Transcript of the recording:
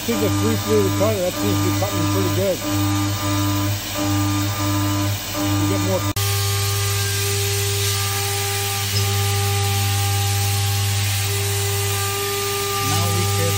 think a 3-fluid cutter, that seems to be cutting pretty good. You get more. Now we get